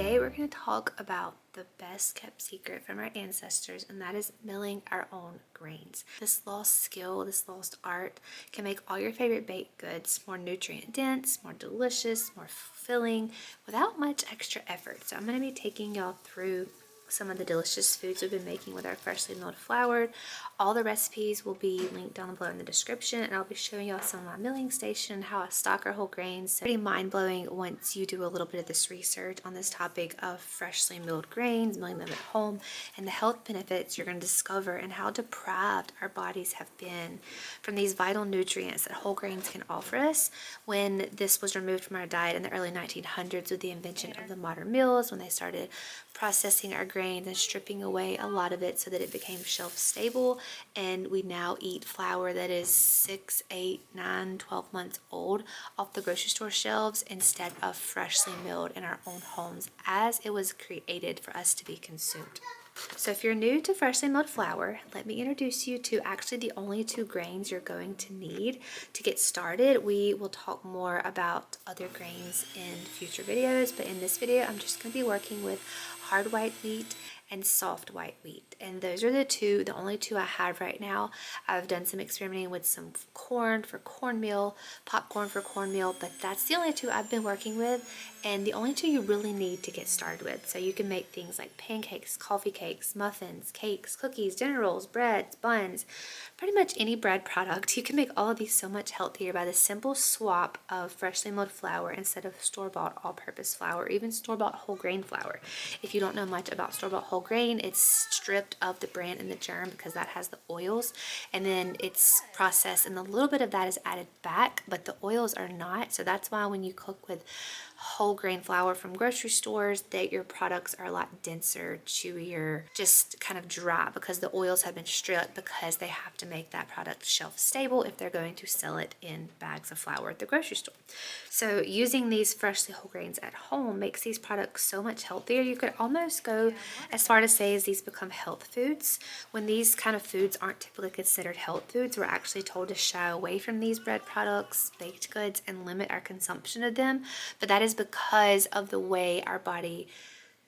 Today we're going to talk about the best kept secret from our ancestors, and that is milling our own grains. This lost skill, this lost art can make all your favorite baked goods more nutrient dense, more delicious, more filling without much extra effort. So I'm going to be taking y'all through some of the delicious foods we've been making with our freshly milled flour. All the recipes will be linked down below in the description, and I'll be showing y'all some of my milling station, how I stock our whole grains. So pretty mind-blowing once you do a little bit of this research on this topic of freshly milled grains, milling them at home, and the health benefits you're going to discover, and how deprived our bodies have been from these vital nutrients that whole grains can offer us when this was removed from our diet in the early 1900s with the invention of the modern mills, when they started processing our grains and stripping away a lot of it so that it became shelf stable, and we now eat flour that is 6, 8, 9, 12 months old off the grocery store shelves instead of freshly milled in our own homes as it was created for us to be consumed. So if you're new to freshly milled flour, let me introduce you to actually the only two grains you're going to need to get started. We will talk more about other grains in future videos, but in this video I'm just going to be working with hard white wheat and soft white wheat, and those are the only two I have right now. I've done some experimenting with some corn for cornmeal, popcorn for cornmeal, but that's the only two I've been working with, and the only two you really need to get started with. So you can make things like pancakes, coffee cakes, muffins, cakes, cookies, dinner rolls, breads, buns, pretty much any bread product. You can make all of these so much healthier by the simple swap of freshly milled flour instead of store-bought all-purpose flour, or even store-bought whole grain flour. If you don't know much about store-bought whole grain, it's stripped of the bran and the germ because that has the oils, and then it's processed and a little bit of that is added back, but the oils are not. So that's why when you cook with whole grain flour from grocery stores, that your products are a lot denser, chewier, just kind of dry, because the oils have been stripped, because they have to make that product shelf stable if they're going to sell it in bags of flour at the grocery store. So using these freshly whole grains at home makes these products so much healthier. You could almost go as far to say as these become health foods. When these kind of foods aren't typically considered health foods, we're actually told to shy away from these bread products, baked goods, and limit our consumption of them. But that is because of the way our body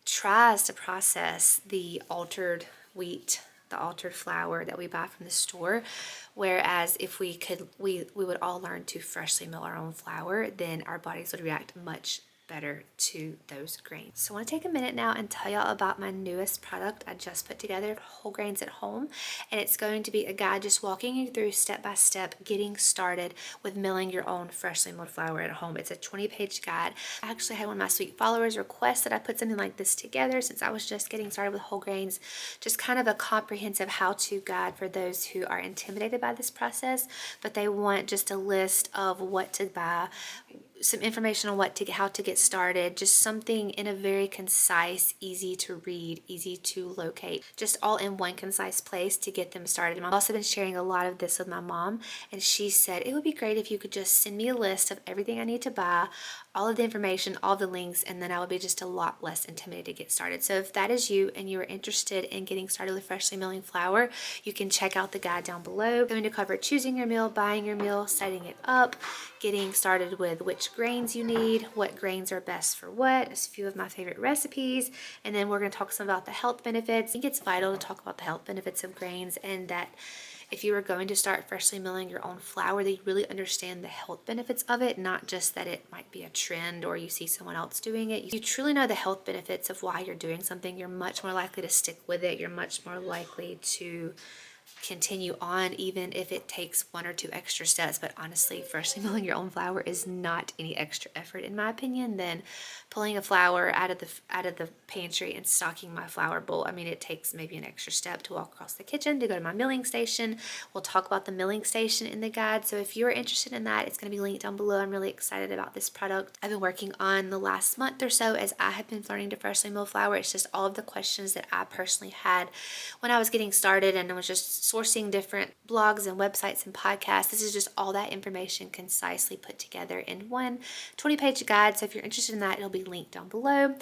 tries to process the altered wheat, the altered flour that we buy from the store. Whereas if we would all learn to freshly mill our own flour, then our bodies would react much better to those grains. So I want to take a minute now and tell y'all about my newest product I just put together, whole grains at home, and it's going to be a guide just walking you through step by step getting started with milling your own freshly milled flour at home. It's a 20-page guide. I actually had one of my sweet followers request that I put something like this together since I was just getting started with whole grains, just kind of a comprehensive how-to guide for those who are intimidated by this process, but they want just a list of what to buy, some information on how to get started, just something in a very concise, easy to read, easy to locate, just all in one concise place to get them started. I've also been sharing a lot of this with my mom, and she said it would be great if you could just send me a list of everything I need to buy, all of the information, all the links, and then I would be just a lot less intimidated to get started. So if that is you and you are interested in getting started with freshly milling flour, you can check out the guide down below. It's going to cover choosing your meal, buying your meal, setting it up, getting started with which grains you need, what grains are best for what, a few of my favorite recipes, and then we're going to talk some about the health benefits. I think it's vital to talk about the health benefits of grains, and that if you are going to start freshly milling your own flour, that you really understand the health benefits of it, not just that it might be a trend or you see someone else doing it. You truly know the health benefits of why you're doing something. You're much more likely to stick with it. You're much more likely to continue on even if it takes 1 or 2 extra steps. But honestly, freshly milling your own flour is not any extra effort, in my opinion, than pulling a flour out of the pantry and stocking my flour bowl. I mean, it takes maybe an extra step to walk across the kitchen to go to my milling station. We'll talk about the milling station in the guide, so if you're interested in that, it's going to be linked down below. I'm really excited about this product. I've been working on the last month or so as I have been learning to freshly mill flour. It's just all of the questions that I personally had when I was getting started, and I was just sourcing different blogs and websites and podcasts. This is just all that information concisely put together in one 20-page guide. So if you're interested in that, it'll be linked down below.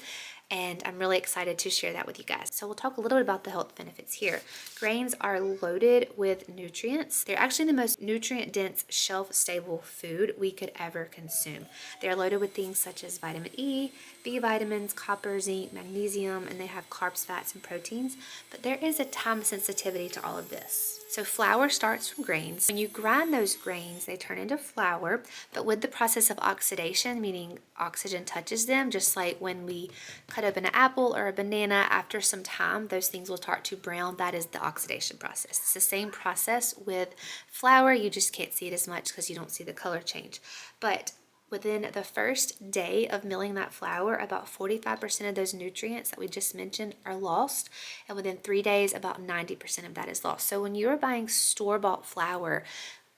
and I'm really excited to share that with you guys. So we'll talk a little bit about the health benefits here. Grains are loaded with nutrients. They're actually the most nutrient-dense, shelf-stable food we could ever consume. They're loaded with things such as vitamin E, B vitamins, copper, zinc, magnesium, and they have carbs, fats, and proteins. But there is a time sensitivity to all of this. So flour starts from grains. When you grind those grains, they turn into flour, but with the process of oxidation, meaning oxygen touches them, just like when we cut open an apple or a banana, after some time, those things will start to brown. That is the oxidation process. It's the same process with flour. You just can't see it as much because you don't see the color change. But within the first day of milling that flour, about 45% of those nutrients that we just mentioned are lost. And within 3 days, about 90% of that is lost. So when you're buying store-bought flour,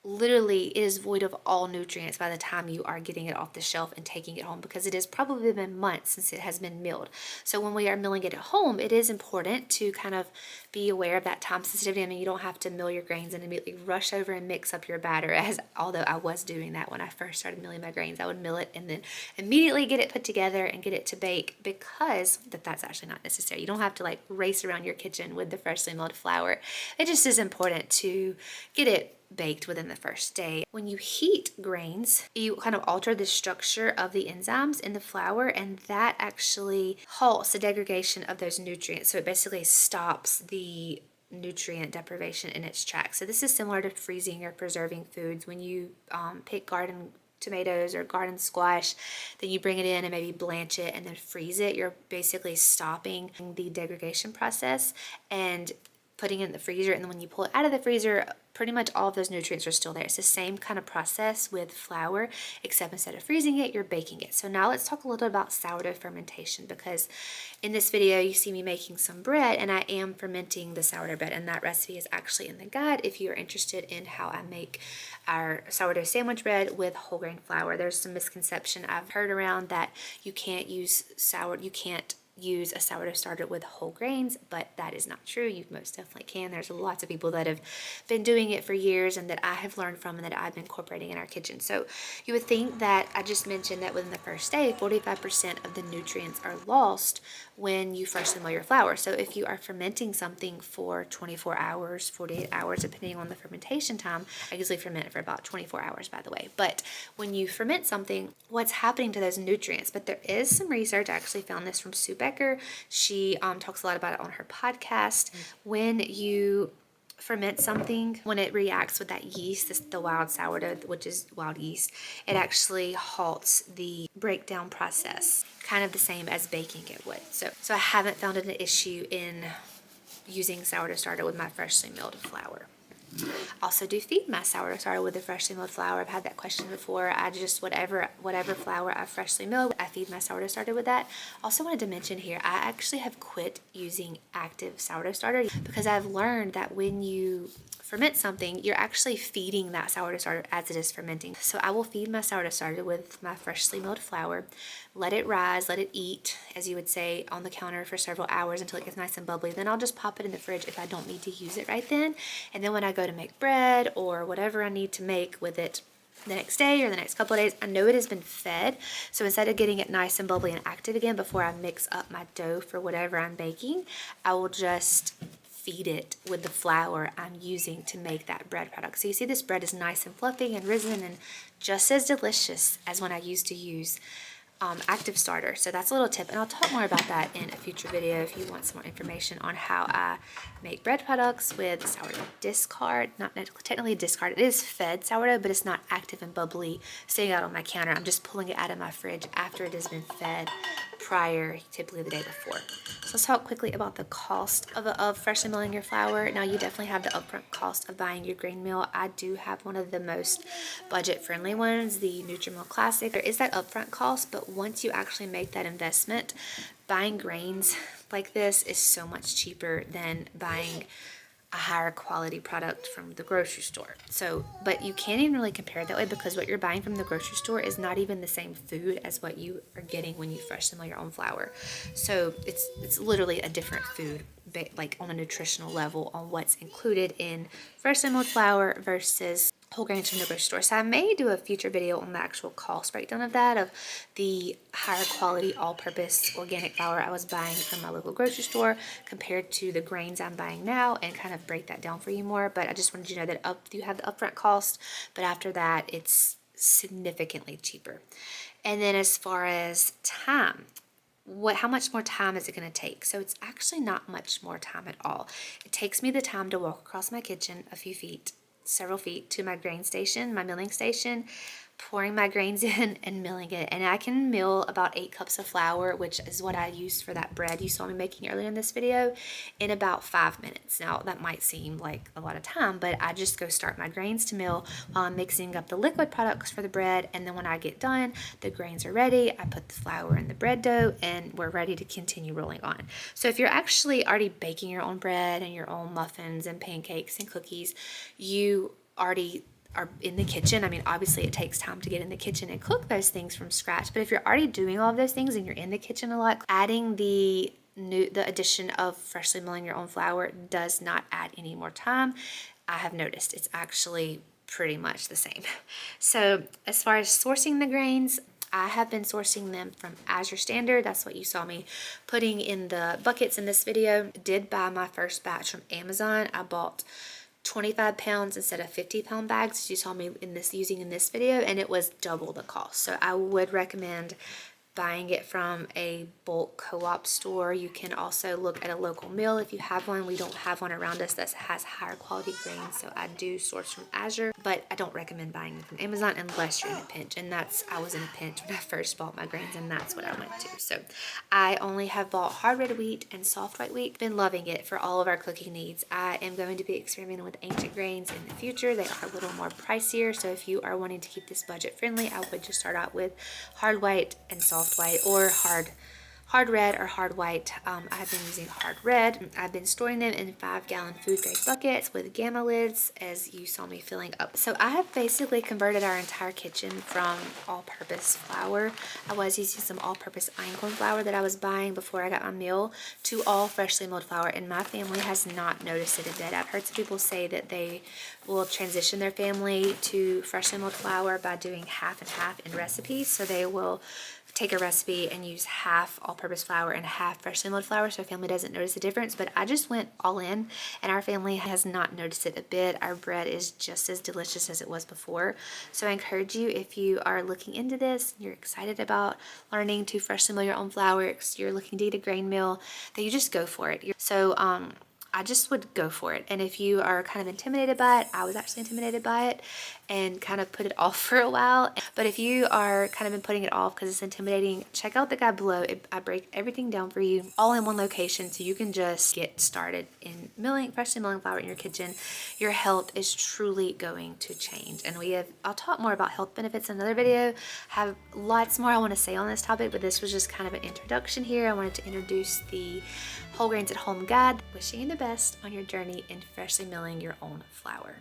literally it is void of all nutrients by the time you are getting it off the shelf and taking it home, because it has probably been months since it has been milled. So when we are milling it at home, it is important to kind of be aware of that time sensitivity. I mean, you don't have to mill your grains and immediately rush over and mix up your batter, as although I was doing that when I first started milling my grains. I would mill it and then immediately get it put together and get it to bake, because that's actually not necessary. You don't have to like race around your kitchen with the freshly milled flour. It just is important to get it baked within the first day. When you heat grains, you kind of alter the structure of the enzymes in the flour, and that actually halts the degradation of those nutrients. So it basically stops the nutrient deprivation in its tracks. So this is similar to freezing or preserving foods. When you pick garden tomatoes or garden squash, then you bring it in and maybe blanch it and then freeze it, you're basically stopping the degradation process and putting it in the freezer. And then when you pull it out of the freezer, pretty much all of those nutrients are still there. It's the same kind of process with flour, except instead of freezing it, you're baking it. So now let's talk a little about sourdough fermentation, because in this video you see me making some bread, and I am fermenting the sourdough bread, and that recipe is actually in the guide if you're interested in how I make our sourdough sandwich bread with whole grain flour. There's some misconception I've heard around that you can't use a sourdough starter with whole grains, but that is not true. You most definitely can. There's lots of people that have been doing it for years and that I have learned from and that I've been incorporating in our kitchen. So you would think that I just mentioned that within the first day, 45% of the nutrients are lost when you freshly mill your flour. So if you are fermenting something for 24 hours, 48 hours, depending on the fermentation time, I usually ferment it for about 24 hours, by the way. But when you ferment something, what's happening to those nutrients? But there is some research, I actually found this from Sue Becker. She talks a lot about it on her podcast. When you ferment something, when it reacts with that yeast, the wild sourdough, which is wild yeast, it actually halts the breakdown process, kind of the same as baking it would. So I haven't found an issue in using sourdough starter with my freshly milled flour. Also do feed my sourdough starter with the freshly milled flour. I've had that question before. I just, whatever flour I freshly mill, I feed my sourdough starter with that. Also wanted to mention here, I actually have quit using active sourdough starter, because I've learned that when you ferment something, you're actually feeding that sourdough starter as it is fermenting. So I will feed my sourdough starter with my freshly milled flour, let it rise, let it eat, as you would say, on the counter for several hours until it gets nice and bubbly. Then I'll just pop it in the fridge if I don't need to use it right then. And then when I go to make bread or whatever I need to make with it the next day or the next couple of days, I know it has been fed. So instead of getting it nice and bubbly and active again before I mix up my dough for whatever I'm baking, I will just feed it with the flour I'm using to make that bread product. So you see this bread is nice and fluffy and risen and just as delicious as when I used to use active starter. So that's a little tip, and I'll talk more about that in a future video if you want some more information on how I make bread products with sourdough discard. Not technically discard, it is fed sourdough, but it's not active and bubbly sitting out on my counter. I'm just pulling it out of my fridge after it has been fed prior, typically the day before. So let's talk quickly about the cost of freshly milling your flour. Now you definitely have the upfront cost of buying your grain mill. I do have one of the most budget friendly ones, the Nutri-Mill Classic. There is that upfront cost, but once you actually make that investment, buying grains like this is so much cheaper than buying a higher quality product from the grocery store. So, but you can't even really compare it that way, because what you're buying from the grocery store is not even the same food as what you are getting when you freshly mill your own flour. So it's literally a different food like on a nutritional level on what's included in freshly milled flour versus whole grains from the grocery store. So I may do a future video on the actual cost breakdown of that, of the higher quality all-purpose organic flour I was buying from my local grocery store compared to the grains I'm buying now, and kind of break that down for you more. But I just wanted you to know that you have the upfront cost, but after that it's significantly cheaper. And then as far as time, how much more time is it going to take? So it's actually not much more time at all. It takes me the time to walk across my kitchen a few feet, several feet, to my grain station, my milling station, pouring my grains in and milling it. And I can mill about 8 cups of flour, which is what I used for that bread you saw me making earlier in this video, in about 5 minutes. Now that might seem like a lot of time, but I just go start my grains to mill while I'm mixing up the liquid products for the bread. And then when I get done, the grains are ready. I put the flour in the bread dough and we're ready to continue rolling on. So if you're actually already baking your own bread and your own muffins and pancakes and cookies, you already are in the kitchen. I mean, obviously it takes time to get in the kitchen and cook those things from scratch, but if you're already doing all of those things and you're in the kitchen a lot, adding the addition of freshly milling your own flour does not add any more time. I have noticed it's actually pretty much the same. So as far as sourcing the grains, I have been sourcing them from Azure Standard. That's what you saw me putting in the buckets in this video. I did buy my first batch from Amazon. I bought 25 pounds instead of 50-pound bags, as you saw me using in this video, and it was double the cost. So I would recommend buying it from a bulk co-op store. You can also look at a local mill if you have one. We don't have one around us that has higher quality grains, so I do source from Azure, but I don't recommend buying it from Amazon unless you're in a pinch. And I was in a pinch when I first bought my grains, and that's what I went to. So I only have bought hard red wheat and soft white wheat. Been loving it for all of our cooking needs. I am going to be experimenting with ancient grains in the future. They are a little more pricier, so if you are wanting to keep this budget friendly, I would just start out with hard white and soft white, or hard red or hard white. I've been using hard red. I've been storing them in 5-gallon food grade buckets with gamma lids, as you saw me filling up. So I have basically converted our entire kitchen from all-purpose flour. I was using some all-purpose einkorn flour that I was buying before I got my meal, to all freshly milled flour, and my family has not noticed it a bit. I've heard some people say that they will transition their family to freshly milled flour by doing half and half in recipes. So they will take a recipe and use half all-purpose flour and half freshly milled flour, so our family doesn't notice the difference. But I just went all in, and our family has not noticed it a bit. Our bread is just as delicious as it was before. So I encourage you, if you are looking into this, you're excited about learning to freshly mill your own flour, you're looking to eat a grain meal, that you just go for it. So I just would go for it. And if you are kind of intimidated by it, I was actually intimidated by it and kind of put it off for a while. But if you are kind of been putting it off because it's intimidating, check out the guide below. I break everything down for you all in one location, so you can just get started in freshly milling flour in your kitchen. Your health is truly going to change. And I'll talk more about health benefits in another video. I have lots more I want to say on this topic, but this was just kind of an introduction here. I wanted to introduce the Whole Grains at Home guide. Wishing you the best on your journey in freshly milling your own flour.